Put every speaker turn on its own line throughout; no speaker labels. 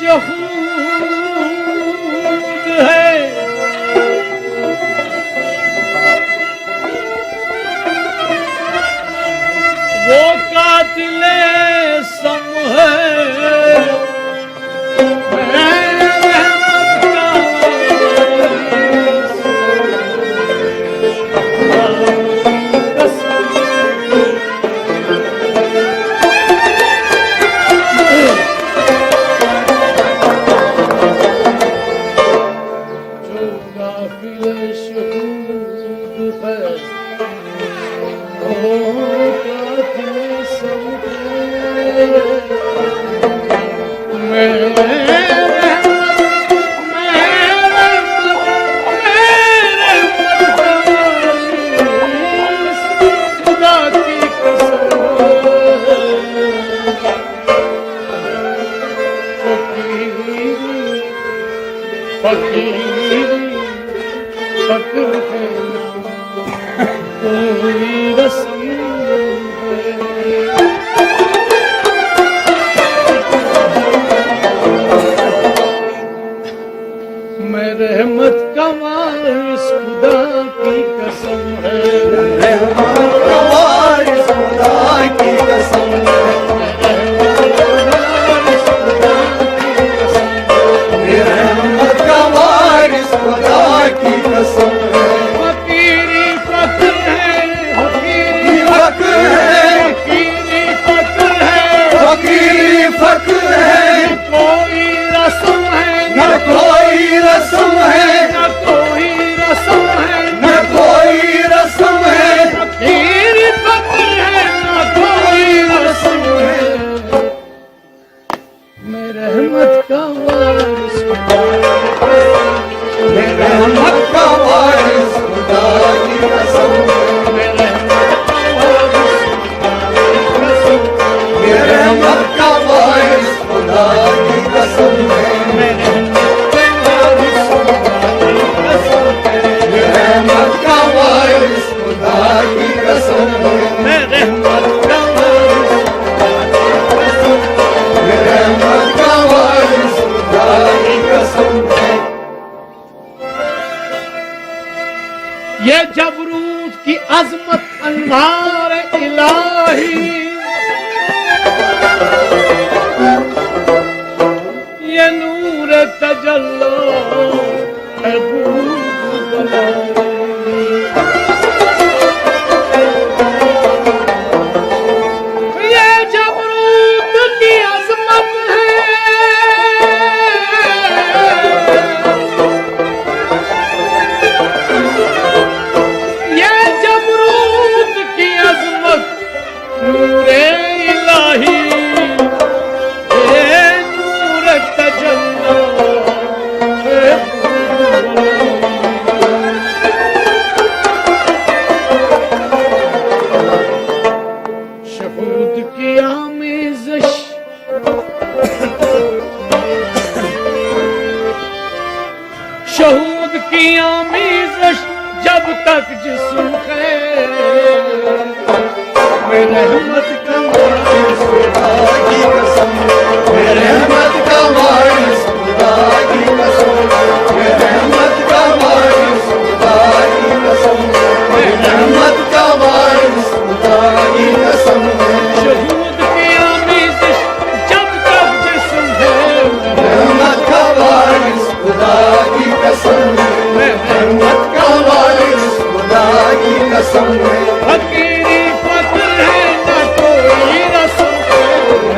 शहूद है, वो कातिले सम है। ये जबरूत की अजमत अनवार इलाही, ये नूर तजल्लो है भूत बलाई। ये जबरूत की अजमत है, नूरे इलाही, ये नूर तजल्लो है शहूद की आमेज़श, शहूद की आमेज़श जब तक जिस्म है, रहमत का वारिस खुदा की कसम, रहमत का वारिस खुदा की कसम, रहमत का वारिस खुदा की कसम, रहमत का वारिस खुदा की कसम। शहूद की आमेज़श जब तक जिस्म है, रहमत का वारिस खुदा की कसम, रहमत का वारिस खुदा की कसम। फकीरी फक्र है न कोई रस्म,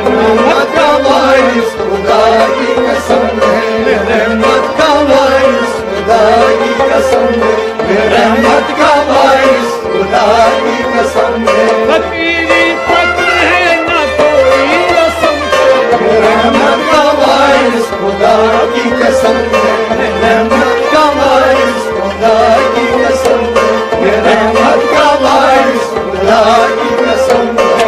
रहमत का वारिस खुदा की कसम है, रहमत का वारिस खुदा की कसम है, रहमत का वारिस खुदा की कसम है। फकीरी फक्र है न कोई रस्म, रहमत का वारिस खुदा की कसम है, रहमत का वारिस खुदा की कसम है, रहमत का वारिस खुदा की कसम है।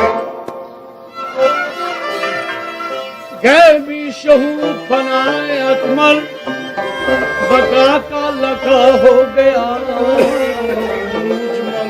गैबी शहूद फनाए अकमल बका का लगा हो गया मुजमल।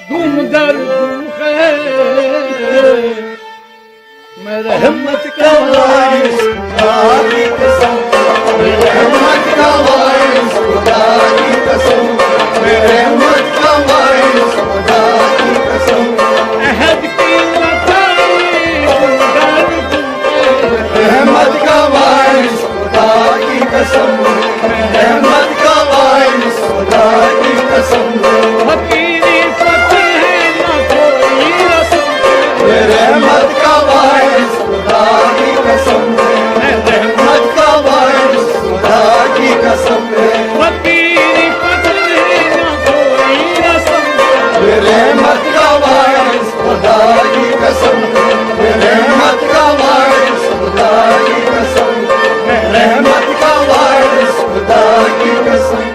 धूम दर धूम है मैं
रहमत का वारिस खुदा की कसम, मैं रहमत का वारिस खुदा की कसम, मैं रहमत का वारिस खुदा की कसम।
अहद की लताई
रहमत का वारिस खुदा की कसम, रहमत का वारिस खुदा की कसम।
फकीरी फतेह है ना कोई रस्म,
रहमत का वारिस खुदा की कसम, रहमत का वारिस खुदा की कसम।
फकीरी फतेह है ना कोई रस्म,
रहमत का वारिस खुदा की कसम, रहमत का वारिस खुदा की कसम, रहमत का वारिस खुदा की कसम।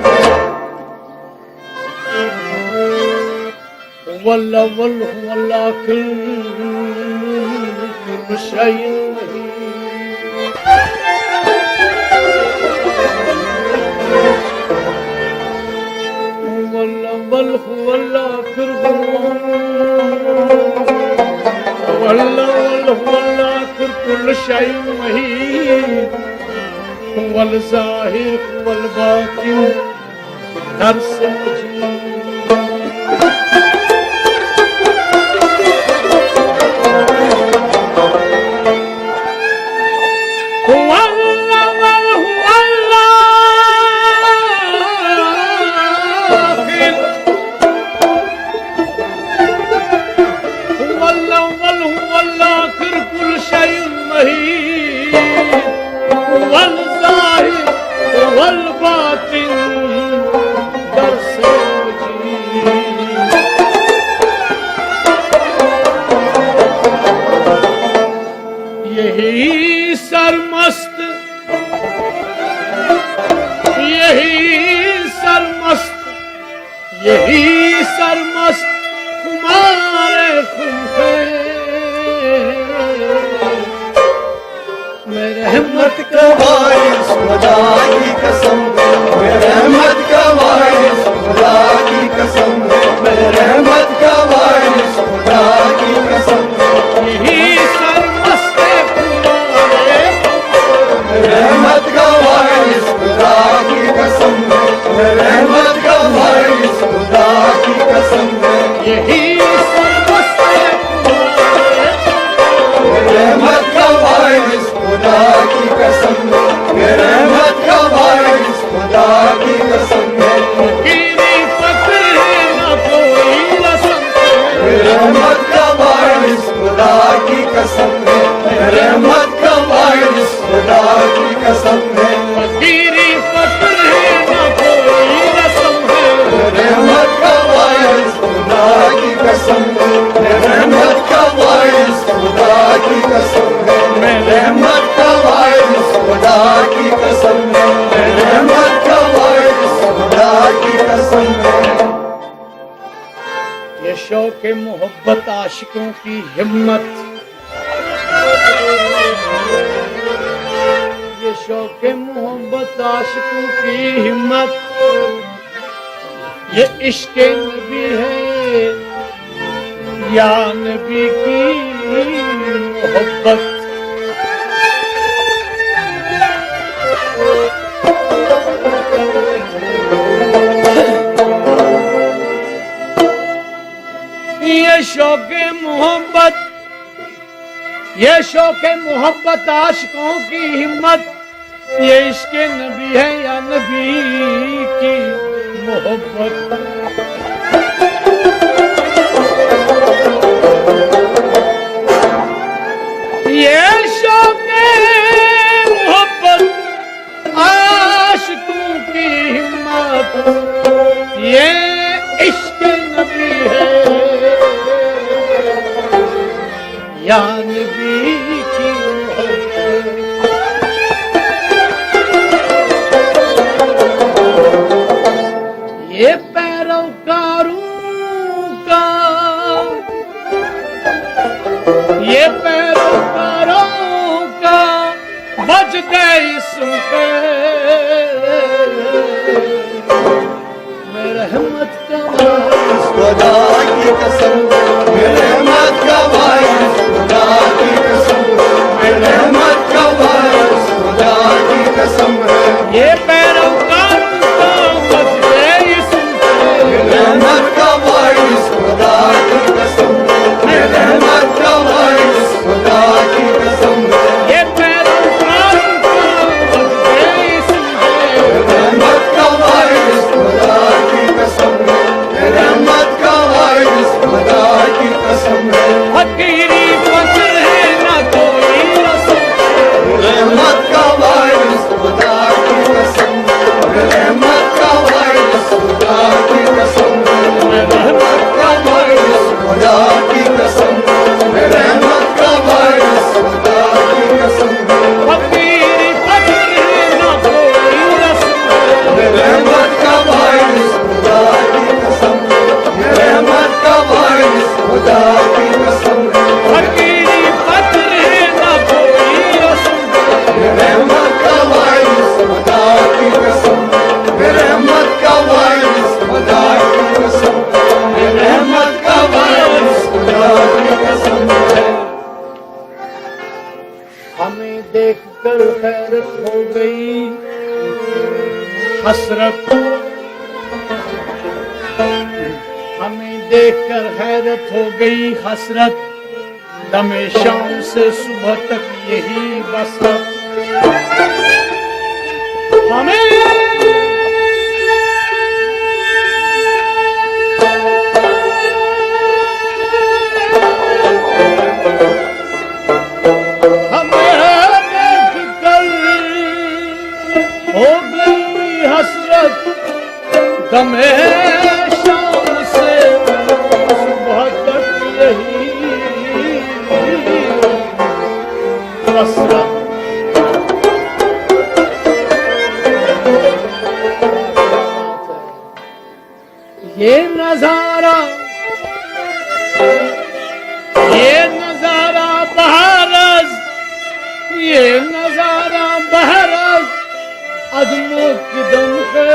वल्ला वल्ला वल्ला कुल शैइन वल्ला वल्ला वल्ला वल्ला वल्ला कुल शैइन वल ज़ाहिर वल बातिन हर से यही सरमस्त तुम्हारे खुम है मैं
रहमत का वारिस खुदा की कसम, मैं रहमत का वारिस खुदा की कसम, मैं रहमत का वारिस खुदा की कसम।
यही सरमस्त तुम्हारे
रहमत का वारिस खुदा की कसम, मैं रहमत का वारिस खुदा की कसम।
यही सरमस्त तुम्हारे
रहमत का वारिस खुदा की कसम, मैं रहमत का वारिस खुदा की कसम।
फकीरी फक्र है ना कोई रस्म,
रहमत का वारिस खुदा की कसम, रहमत का वारिस खुदा की कसम।
फकीरी फक्र है ना कोई रस्म है
रहमत का वारिस खुदा की कसम, रहमत का वारिस खुदा की कसम, रहमत का वारिस खुदा की कसम, रहमत का वारिस खुदा की कसम।
ये शौक मोहब्बत आशिकों की हिम्मत, ये शौक मोहब्बत आशिकों की हिम्मत, ये इश्क नबी है या नबी की मोहब्बत। ये शौक मोहब्बत, ये शौक मोहब्बत आशिकों की हिम्मत, ये इश्क नबी है या नबी की मोहब्बत। ये शौक मोहब्बत आशिकों की हिम्मत, ये इश्क नबी है या नबी की मोहब्बत। ये पैरोकारों का, ये पैरोकारों का बज गए इसम पे मैं रहमत का वारिस
खुदा की कसम, रहमत का वारिस खुदा की कसम, रहमत का वारिस खुदा की कसम है।
ये पैरोकार का मसले सुनते,
रहमत का वारिस खुदा की कसम, रहमत का वारिस खुदा की कसम है।
ये पैरोकार का मसले सुनते,
रहमत का वारिस खुदा की कसम, रहमत का वारिस खुदा की कसम है।
फकीरी फकर है ना कोई रसूल,
रहमत का वारिस खुदा की कसम, रहमत का वारिस खुदा की कसम, रहमत का वारिस खुदा की कसम, रहमत का वारिस खुदा की कसम,
फकीरी फकर है ना कोई रसूल,
रहमत का वारिस खुदा की कसम, रहमत का वारिस खुदा की कसम,
फकीरी फकर है ना कोई रसूल,
रहमत का वारिस खुदा की कसम, रहमत का वारिस खुदा की कसम, रहमत का वारिस खुदा की कसम है।
हमें देखकर हैरत हो गई हसरत, हमें देखकर हैरत हो गई हसरत, दमे शाम से सुबह तक यही बसरत। हमें देखकर हो गई हसरत, दमे शाम से सुबह तक यही बसरत। ये नजारा बहरस, ये नजारा बहरस अदमो की दम है।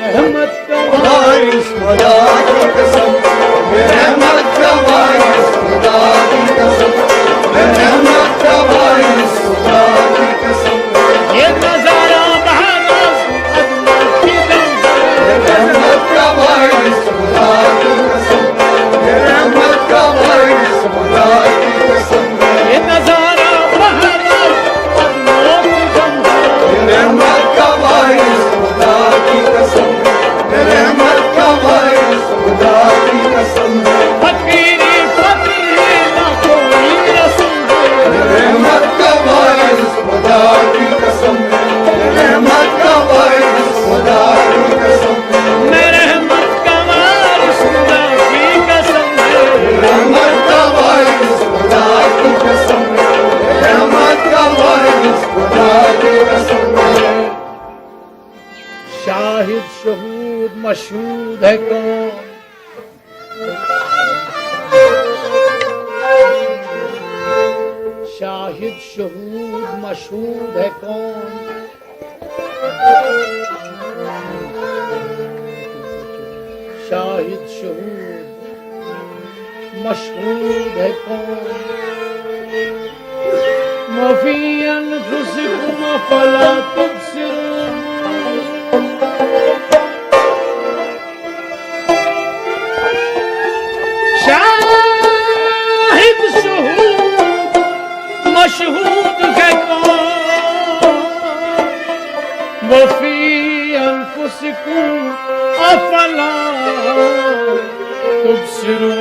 रहमत का
वारिस खुदा की कसम, रहमत का वारिस खुदा की कसम, रहमत का वारिस खुदा की कसम,
ये नजारा बहरस अदमो की दम है।
रहमत का वारिस खुदा की कसम, रहमत का वारिस खुदा की कसम,
ये नजारा बहरस अदमो की दम है।
रहमत का वारिस खुदा की कसम, रहमत का वारिस खुदा की कसम,
फकीरी फकर है ना कोई रसूल,
रहमत का वारिस खुदा की कसम, रहमत का वारिस खुदा की कसम,
मैं रहमत का वारिस खुदा की कसम है।
रहमत का वारिस खुदा की कसम, रहमत का वारिस खुदा की कसम।
शाहिद शहूद मशहूद है कौन, शाहिद शहूद मशहूद है कौन, शाहिद शहूद मशहूद है कौन। वफी अनफुसिकुम फला तुबसिरून, शाहिद शहूद मशहूद है कौन। वफी अनफुसिकुम अफला तुबसिरून।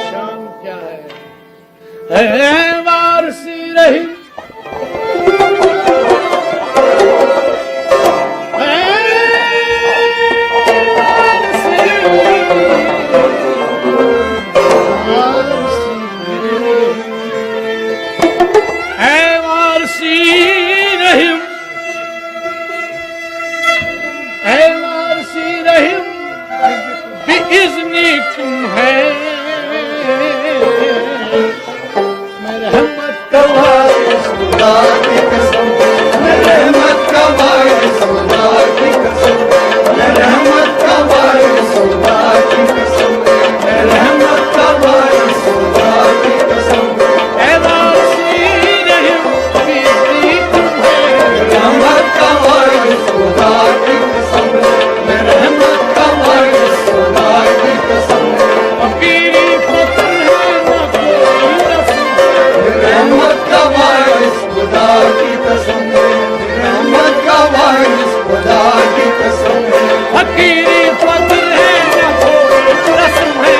शाम क्या है वारसी रही, रहमत
का वारिस खुदा की कसम, मैं रहमत का वारिस खुदा की कसम, मैं रहमत का वारिस खुदा की कसम, मैं रहमत का वारिस खुदा की कसम,
ऐ वासी रहम बीती तुम्हें
रहमत का वारिस खुदा की कसम, मैं रहमत का वारिस खुदा की कसम,
फकीरी फकर है ना कोई रस्म
रहमत का वारिस खुदा की कसम, रहमत का वारिस खुदा की कसम,
फकीरी फकर है ना कोई रस्म है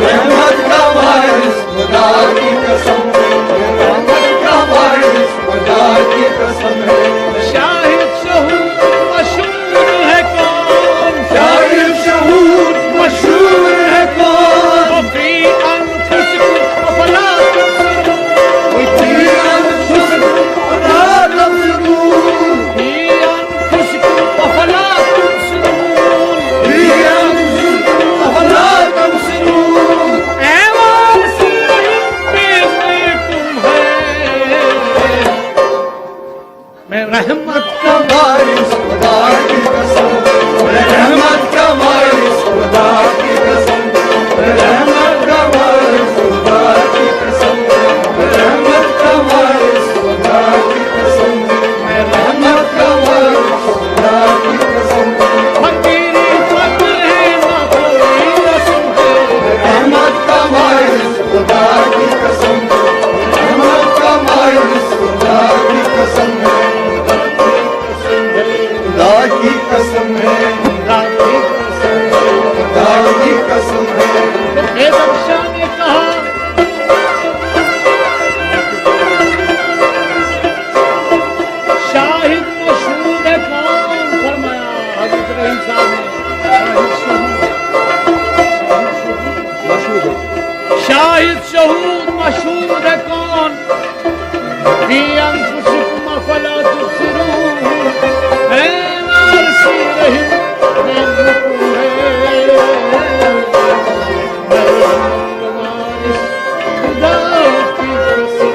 रहमत का वारिस खुदा की कसम, रहमत का वारिस खुदा की कसम है।
शाहिद शहूद मशहूर है कौन
शाहिद शहूद मशहूर है कौन,
वफी अनफुसकुम अफला तुबसिरून
फी अनफुसिकुम अफला तुबसिरून,
फी अनफुसकुम अफला तुबसिरून
फी अनफुसिकुम अफला तुबसिरून,
ऐ वासी रहम बीती तुम्हें मैं रहमत
का वारिस खुदा की कसम, मैं रहमत का वारिस खुदा की कसम, मैं रहमत का वारिस खुदा की कसम, मैं रहमत का वारिस खुदा की कसम, मैं रहमत का वारिस खुदा की कसम,
फकीरी फकर है ना कोई रस्म है
रहमत का वारिस खुदा की कसम, रहमत का वारिस खुदा की कसम है, खुदा की कसम है, खुदा की कसम है।
हे बख्शा ने कहा शाहिद मशहूर है कौन फरमाया हजरत रहीम साहब ने शाहिद शहूद मशहूर है कौन फी अनफुसिकुम अफला तुबसिरून ऐ वारिसी रहम बीती तुम्हें मैं रहमत का वारिस खुदा की कसम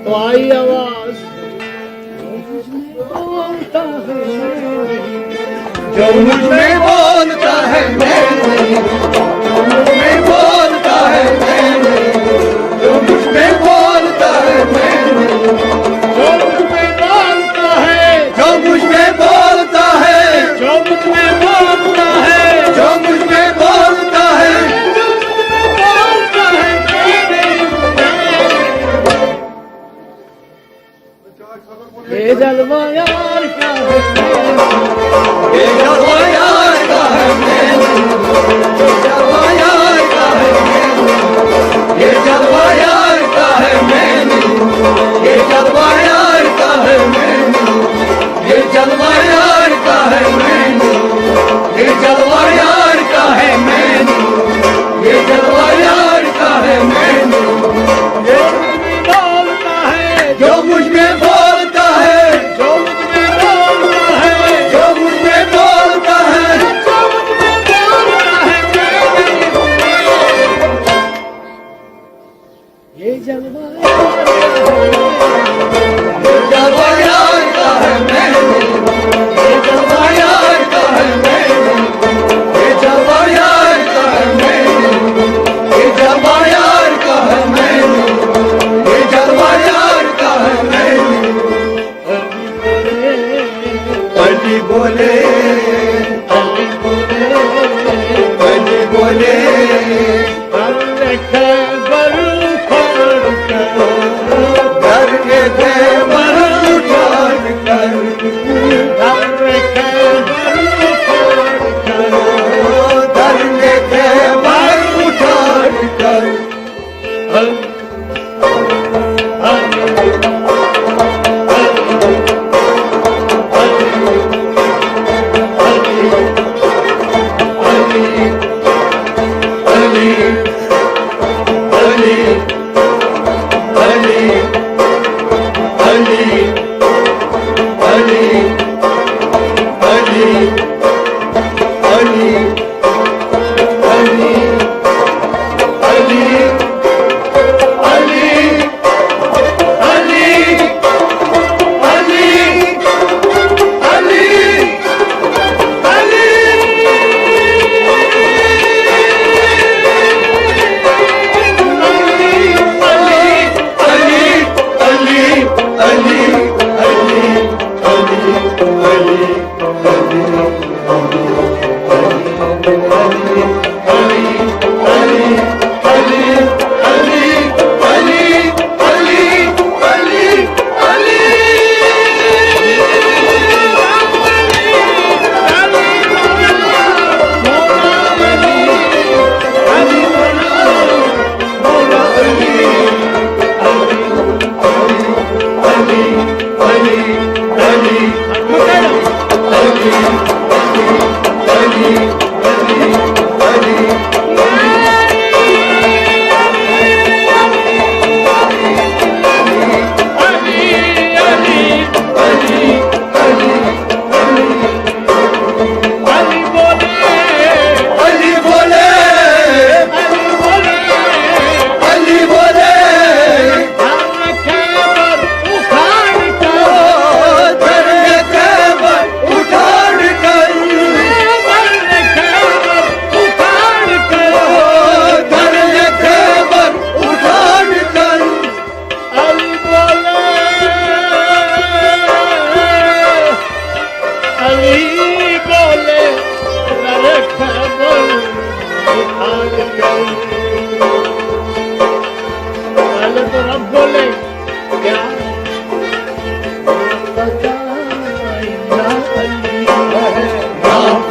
तो आई आवाज बोलता है
जो मुझ में बोलता है मैं नहीं हूँ, जो मुझ में बोलता है मैं नहीं हूँ, जो मुझ में बोलता है मैं नहीं हूँ,
जो मुझ में बोलता है
जो मुझ में बोलता है,
जो मुझ में बोलता है
जो मुझ में बोलता है,
जो मुझ में बोलता है ये जलवा यार क्या है
ये जलवा यार का है मैं नहीं हूँ,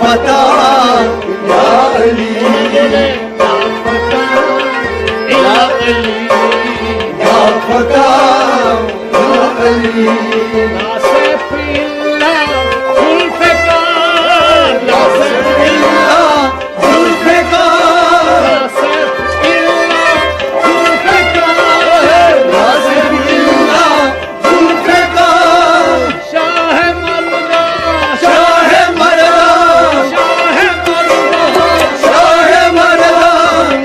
फता या अली
या फता या अली
या फता या अली
या सैफुल्लाह जुल्फ़िकार
या सैफुल्लाह जुल्फ़िकार
या सैफुल्लाह जुल्फ़िकार
या सैफुल्लाह जुल्फ़िकार
शाह मर्दा
शाह मर्दा
शाह मर्दा
शाह मर्दा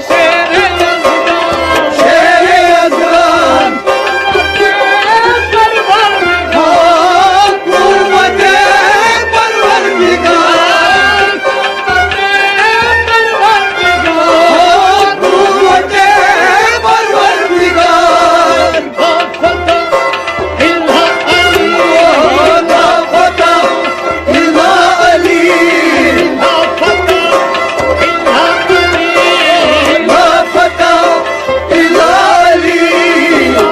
शेर यज़दान
शेर यज़दान कुव्वते परवरदिगार कुव्वते परवरदिगार ला फता इल्ला अली ला फता इल्ला अली या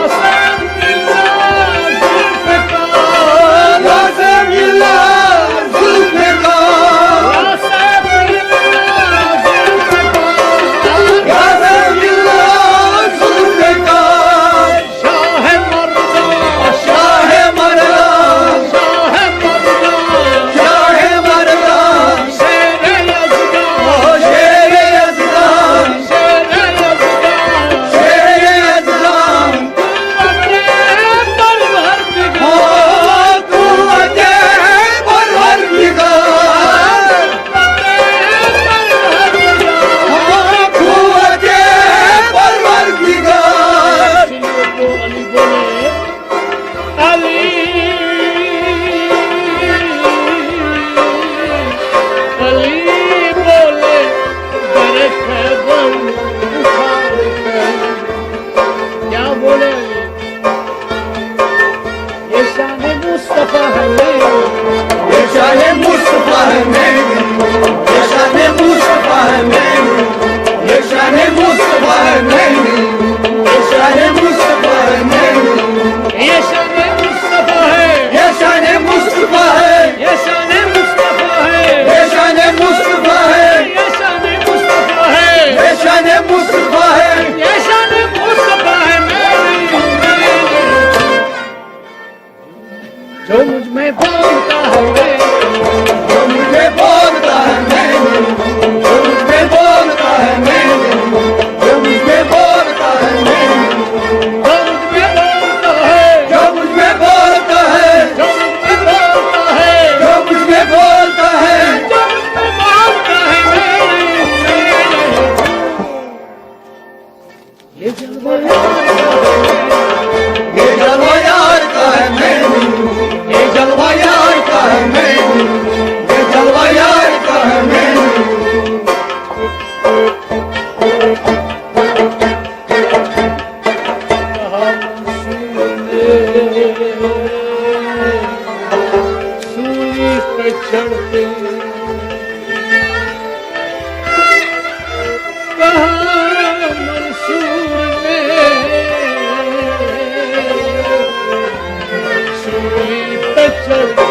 सैफुल्लाह जुल्फ़िकार या सैफुल्लाह जुल्फ़िकार शाह मर्दा शाह मर्दा शेर यज़दान शेर यज़दान कुव्वते परवरदिगार कुव्वते परवरदिगार
क्या बोले ये शान मुस्तफा है
ये शान मुस्तफा है मेरी ये शान मुस्तफा है मेरी ये शान मुस्तफा है मेरी ये शान मुस्तफा है मेरी
ये शान मुस्तफा है
ये शान मुस्तफा है
ये शान मुस्तफा है
ये शान मुस्तफा है
ये शान मुस्तफा है
ये शान मुस्तफा है
ये शान मुस्तफा है मेरी जो मुझ में बोलता है
जो मुझे बोलता है मेरी जो मुझे बोलता है मेरी जो मुझे बोलता है मेरी
जो मुझ में बोलता है
जो मुझे बोलता है
जो मुझ में बोलता है
जो मुझे बोलता है
जो मुझ में बोलता है ये जलवा
ये जलवा यार का है मेरी ये जलवा यार का है मेरी ये जलवा यार का है मेरी
सूली पे चढ़ते कहा मंसूर ने सूली पे चढ़ते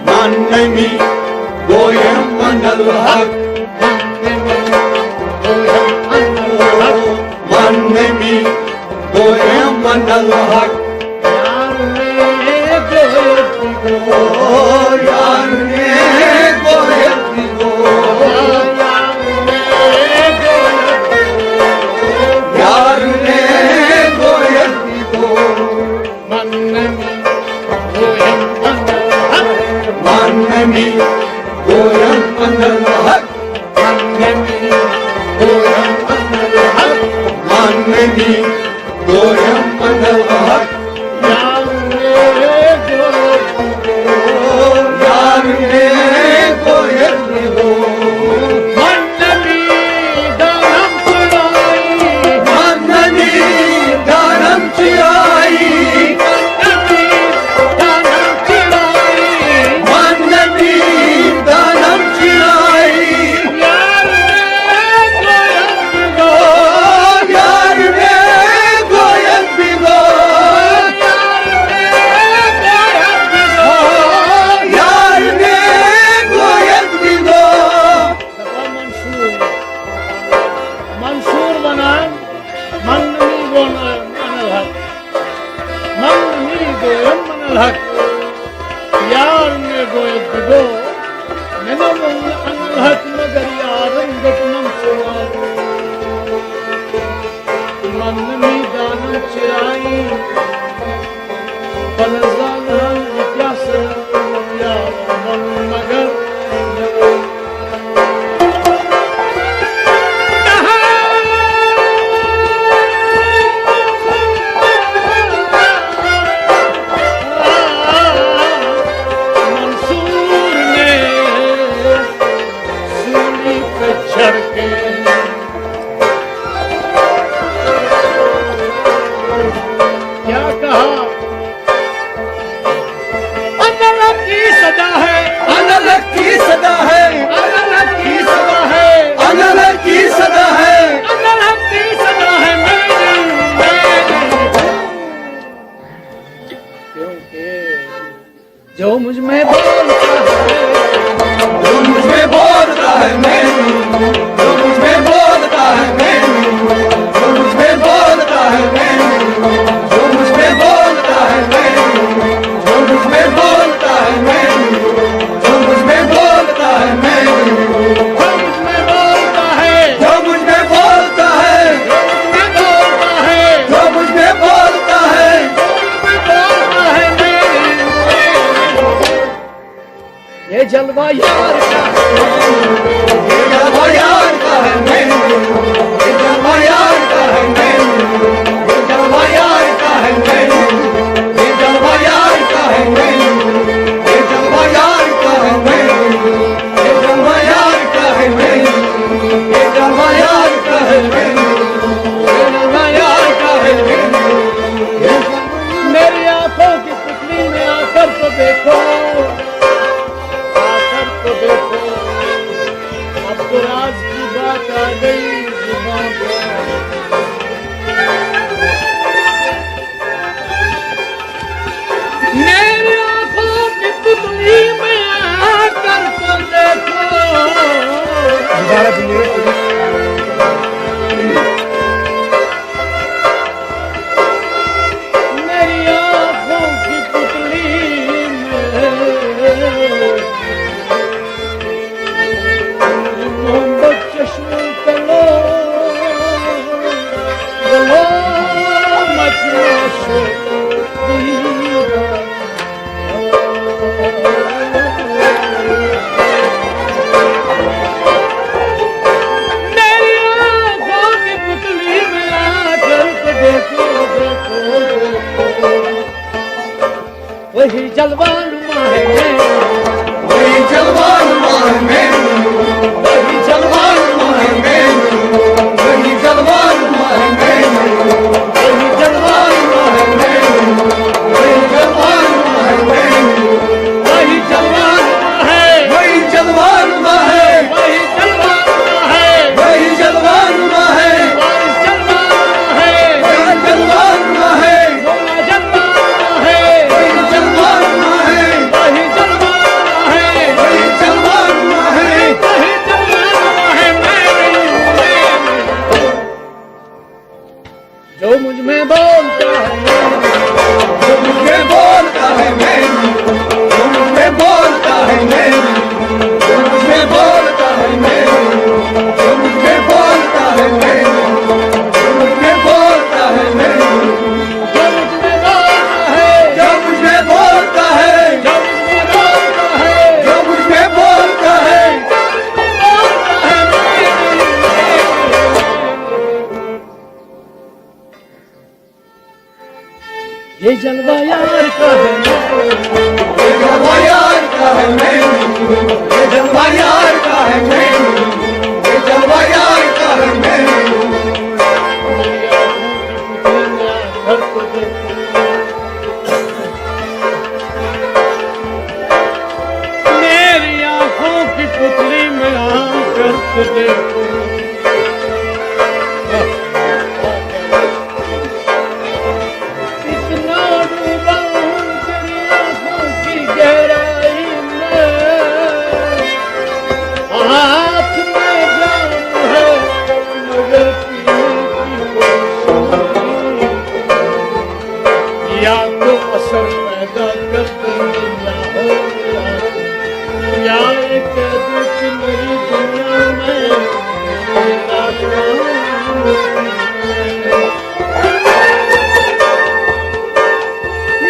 मानमी गोयम मनल हक मानमी गोयम मनल हक ओ यार ने गोयम दिगो यार ने गोयम दिगो मानमी गोयम मनल हक मानमी गोयम मनल हक यार ने गोयम
करके। क्या कहा? अनलक की सदा है,
अनलक की सदा है,
अनलक की सदा है,
अनलक की सदा है,
अनलक की सदा है मेरी। क्योंकि जो मुझ में बोलता है,
जो मुझ में बोलता है मैं, जो मुझ में बोलता है मैं, जो मुझ में बोलता है मैं, जो मुझ में बोलता है मैं, जो मुझ में बोलता है मैं, जो मुझ में बोलता है मैं,
जो मुझ में बोलता है,
जो मुझ में बोलता है,
जो मुझ में बोलता है,
जो मुझ में बोलता है,
बोलता है मेरी। ये जलवा यार का है,
ये जलवा यार का है मैं, ये जलवा यार का है मैं, ये जलवा यार का है मैं, ये जलवा यार का है मैं, ये जलवा यार का है मैं, ये जलवा यार का है मैं, ये जलवा यार का है मैं, ये जलवा यार का है मैं।
मेरी आंखों की पुतली में आकर तो देखो, आकर तो देखो, अब तो राज की बात आ गई जुबान पर। मेरी आंखों की पुतली में आकर तो देखो, मेरी आंखों की पुतली में मोहब्बत चश्मे तलो गलो मचलो मेरी आंखों की पुतली में आकर तो देखो, देखो, देखो, वही जलवानुमा है
वही जलवान मान में, वही जलवान मान में, वही जलवान मान में, वही जलवान मान में, वही जलवान मान में,
वही जलवानुमा है,
वही जलवान मान है,
वही जलवानुमा है,
वही जलवान मान है,
वही जलवानुमा है,
वही जलवान मान है,
बोला जलवानुमा है,
वही जलवान मान है,
वही जलवानुमा है,
वही जलवान मान है।
वही जलवानुमा है मेरी। जो मुझ में बोलता है,
जो मुझ में बोलता है मैं, जो मुझ में बोलता है मैं, जो मुझ में बोलता है मैं, जो मुझ में बोलता है मैं, जो मुझ में बोलता है मैं,
जो मुझ में बोलता है,
जो मुझ में बोलता है,
जो मुझ में बोलता है,
जो मुझ में बोलता है।
बोलता है मेरी। ये जलवा यार का है,
ये जलवा यार का है मैं, ये जलवा यार का है मैं, ये जलवा यार का है मैं।
मेरी आंखों की पुतली में आकर तो देखो, इतना डूबा हूँ तेरी आंखों की गहराई में, हाथ में जाम है मगर पीने की या तो असर पैदा कर दुनिया हो या एक दुख मेरी दुनिया में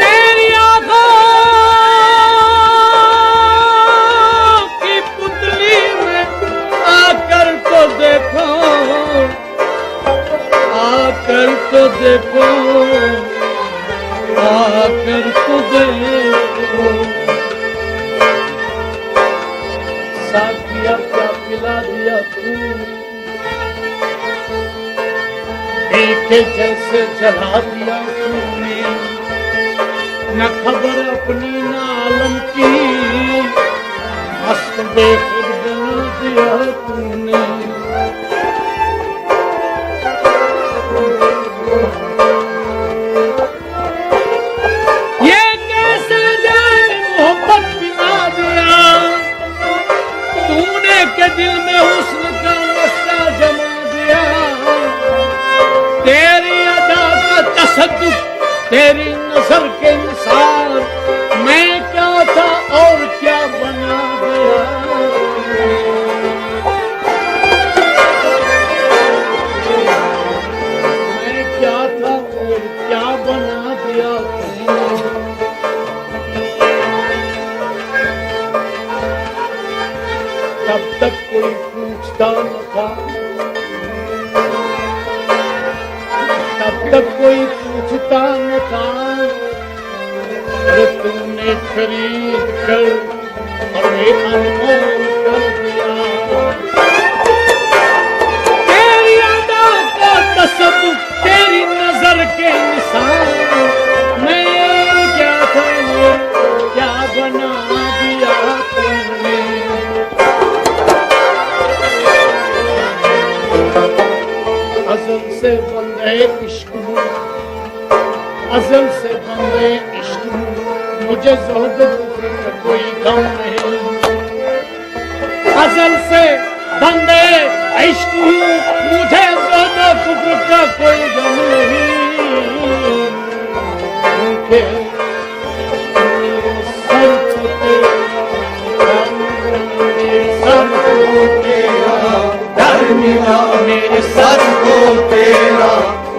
मेरी आंखों की पुतली में आकर तो देखो, आकर तो देखो, आकर तो देखो, साथिया क्या पिला दिया तूने, देखे जैसे जला दिया तूने, न खबर अपनी न आलम की, मस्त बेखुद बना दिया तूने। ये कैसे जाने मोहब्बत पिला दिया तूने के दिल में हुस्न का नक्शा जमा दिया। तेरी अदा का तसद्दुक, तेरी नजर के निसार, मैं क्या था और क्या बना गया। मैं क्या था और क्या बना दिया तूने। तब तक कोई पूछता न था, तब तक कोई पूछता न था, तूने खरीद कर हमें अनमोल कर दिया। तेरी अदा का तसद्दुक, तेरी नजर के निशान, मैं क्या था क्या बना दिया तुमने। अज़ल से बंदे इश्क हूँ, अज़ल से बंदे इश्क हूँ, मुझे ज़ोहद का कोई गम नहीं। अज़ल से बंदे इश्क हूँ, मुझे ज़ोहद का कोई गम नहीं। क्योंकि
मेरे सर को तेरा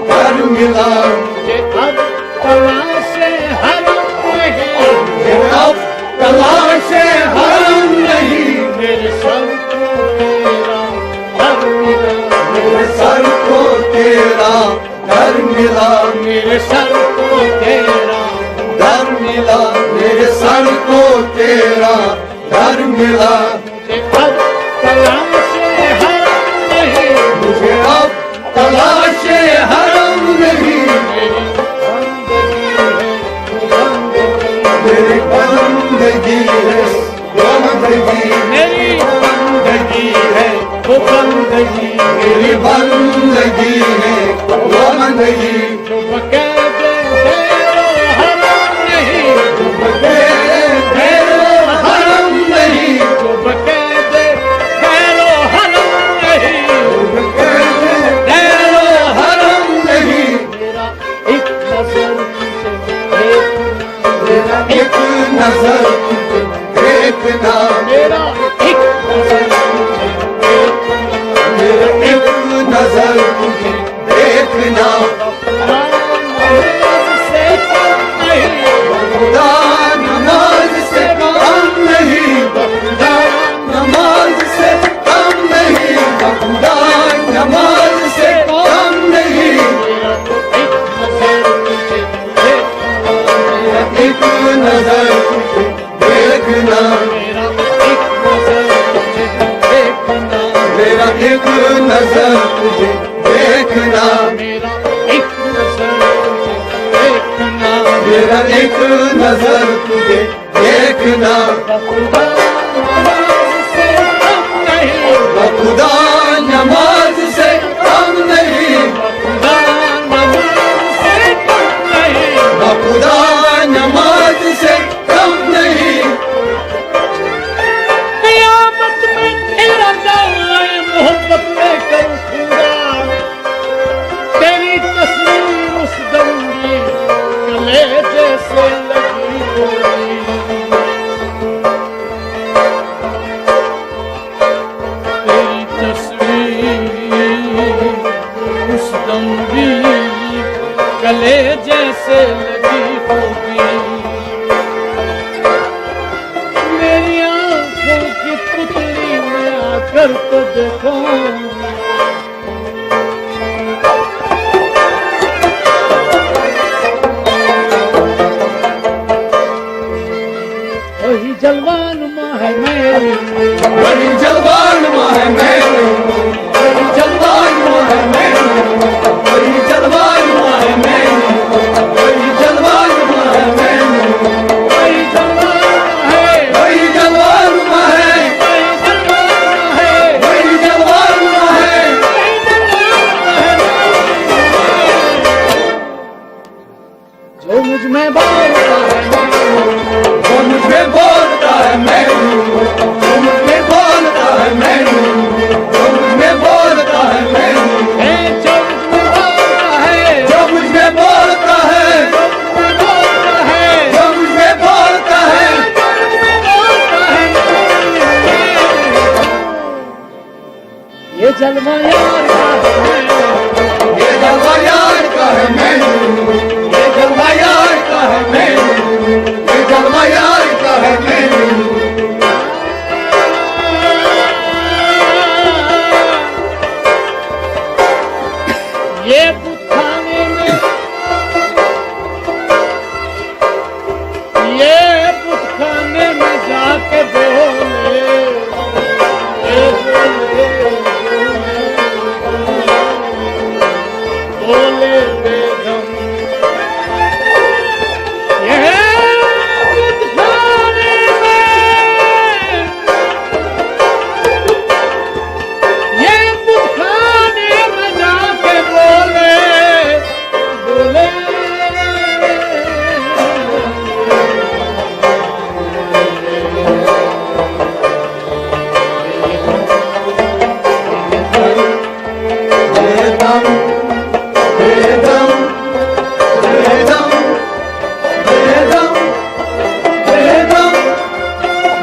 घर मिला,
मुझे अब तलाशे हरम नहीं,
अब तलाशे हरम नहीं,
मेरे सर को तेरा घर मिला।
मेरे सर को तेरा घर मिला,
मेरे सर को तेरा
घर मिला, मेरे सर को तेरा घर मिला।
मुझे अब तलाशे हरम नहीं,
मुझे अब तलाशे हरम नहीं,
मेरी बंदगी है वो बंदगी,
मेरी बंदगी है वो बंदगी,
मेरी बंदगी
मेरी बंदगी है वो बंदगी।
जो बकैदे तेरो हरम नहीं,
तेरो हरम नहीं,
जो बकैदे तेरो हरम नहीं,
तेरो हरम नहीं।
मेरा एक नजर तुझे
मेरा एक नजर तुझे देखना,
मेरा एक नजर तुझे
मेरा एक नजर तुझे देखना। खुदा नमाज से कम नहीं, खुदा नमाज से कम नहीं, खुदा नमाज से कम नहीं। एक नजर तुझे देखना, मेरा एक नजर तुझे देखना, मेरा एक नजर तुझे देखना। खुदा नमाज से कम नहीं, खुदा नमाज से कम नहीं।
क़यामत में तेरा दाए मोहब्बत लेकर उठूंगा, तेरी तस्वीर उस दम की गले जैसे लगी होगी। तेरी तस्वीर उस दम की गले जैसे लगी होगी। मेरी आंखों की पुतली में आकर तो देखो, वही जलवान माँ है मेरी,
वही जलवान माँ है
जलवा यार का है,
ये जलवा यार का है मैनू, ये जलवा यार का है मैनू, ये जलवा यार का है मैनू।
ये बुतखाने में, ये बुतखाने में जाके बोले, बोले बेगम, ये बुतखाने में, ये बुतखाने में जाके बोले, बोले
बेदम बेदम बेदम बेदम बेदम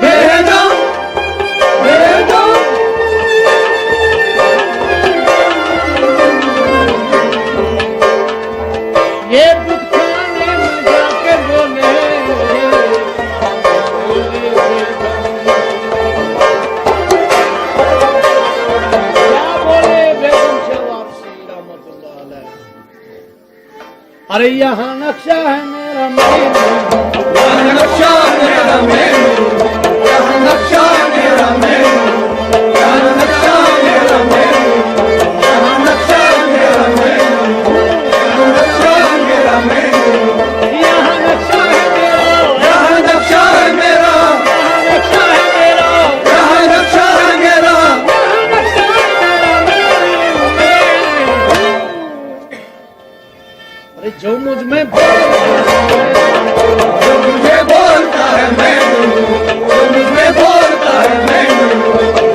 बेदम बेदम।
ये बुतखाने में जाके बोले, क्या बोले बेगम शहबाब सी रहमतुल्लाह अलैह। अरे यहाँ नक्शा है मेरा मैनू,
यहाँ नक्शा मेरा मैनू, यहाँ नक्शा मेरा मैनू, यहाँ नक्शा मेरा मैनू, यहाँ नक्शा मेरा मैनू, यहाँ नक्शा मेरा मैनू,
यहाँ नक्शा है मेरा,
यहाँ नक्शा है मेरा,
यहाँ नक्शा है मेरा,
यहाँ नक्शा है मेरा।
यहाँ नक्शा है मेरा। अरे जो मुझ में
जो मुझे बोलता है मैनू, जो मुझे बोलता है मैनू,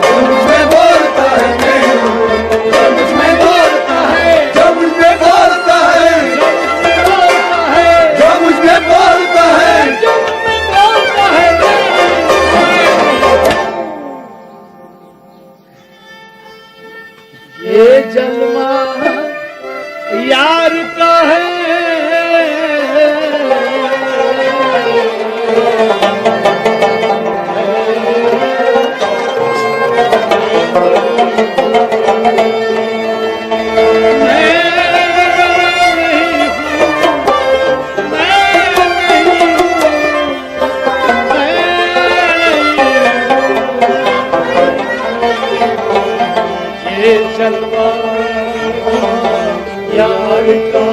जो मुझे बोलता है मैनू, जो मुझे बोलता है, जो मुझे बोलता है,
बोलता है,
जो मुझे बोलता है।
जो मुझ में बोलता है, ये जलवा यार का है, ये जलवा यार का